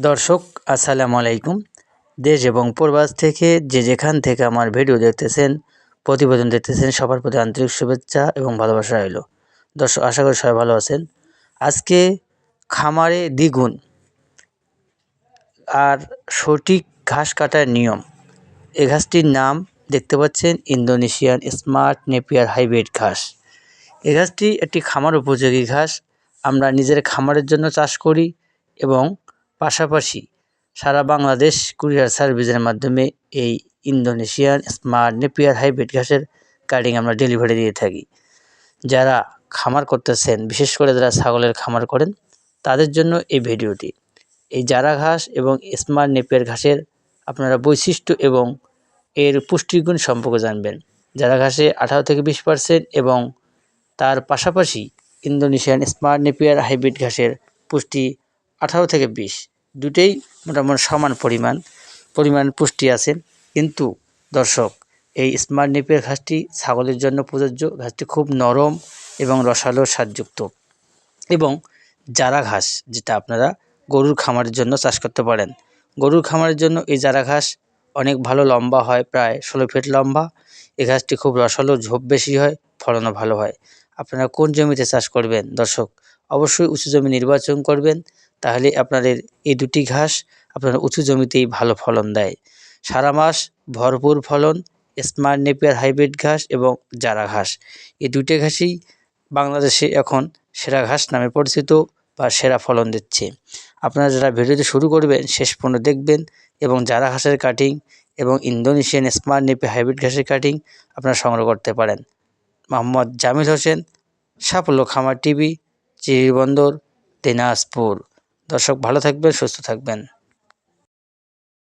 দর্শক আসসালামু আলাইকুম। দেশ এবং প্রবাস থেকে যেখান থেকে আমার ভিডিও দেখতেছেন, প্রতিবেদন দেখতেছেন, সবার প্রতি আন্তরিক শুভেচ্ছা এবং ভালোবাসা রইল। দর্শক, আশা করি সবাই ভালো আছেন। আজকে খামারে দ্বিগুণ আর সঠিক ঘাস কাটার নিয়ম, এই ঘাসটির নাম দেখতে পাচ্ছেন ইন্দোনেশিয়ান স্মার্ট নেপিয়ার হাইব্রিড ঘাস। এই ঘাসটি একটি খামার উপযোগী ঘাস। আমরা নিজের খামারের জন্য চাষ করি এবং পাশাপাশি সারা বাংলাদেশ কুরিয়ার সার্ভিসের মাধ্যমে এই ইন্দোনেশিয়ান স্মার্ট নেপিয়ার হাইব্রিড ঘাসের কাটিং আমরা ডেলিভারি দিয়ে থাকি। যারা খামার করতেছেন, বিশেষ করে যারা ছাগলের খামার করেন, তাদের জন্য এই ভিডিওটি। এই জারা ঘাস এবং স্মার্ট নেপিয়ার ঘাসের আপনারা বৈশিষ্ট্য এবং এর পুষ্টিগুণ সম্পর্কে জানবেন। জারা ঘাসে 18 থেকে 20% এবং তার পাশাপাশি ইন্দোনেশিয়ান স্মার্ট নেপিয়ার হাইব্রিড ঘাসের পুষ্টি 18 থেকে 20, দুটেই মোটামুটি সমান পরিমাণ পুষ্টি আছে। কিন্তু দর্শক, এই স্মার্ট নেপিয়ার ঘাসটি ছাগলের জন্য প্রযোজ্য। ঘাসটি খুব নরম এবং রসালো স্বাদযুক্ত। এবং জারা ঘাস, যেটা আপনারা গরুর খামারের জন্য চাষ করতে পারেন। গরুর খামারের জন্য এই জারা ঘাস অনেক ভালো লম্বা হয়, প্রায় 16 ফিট লম্বা। এই ঘাসটি খুব রসালো, ঝোপ বেশি হয়, ফলনও ভালো হয়। আপনারা কোন জমিতে চাষ করবেন দর্শক, অবশ্যই উঁচু জমি নির্বাচন করবেন, তাহলে আপনাদের এই দুটি ঘাস আপনারা উঁচু জমিতেই ভালো ফলন দেয়। সারা মাস ভরপুর ফলন স্মার্ট নেপিয়ার হাইব্রিড ঘাস এবং জারা ঘাস, এই দুটি ঘাসই বাংলাদেশে এখন সেরা ঘাস নামে পরিচিত বা সেরা ফলন দিচ্ছে। আপনারা যারা ভিডিওটি শুরু করবেন শেষ পর্যন্ত দেখবেন এবং জারা ঘাসের কাটিং এবং ইন্দোনেশিয়ান স্মার্ট নেপিয়ার হাইব্রিড ঘাসের কাটিং আপনারা সংগ্রহ করতে পারেন। মোহাম্মদ জামিল হোসেন, সাফল্য খামার টিভি, চিরিরবন্দর, দিনাজপুর। দর্শক, ভালো থাকবেন, সুস্থ থাকবেন।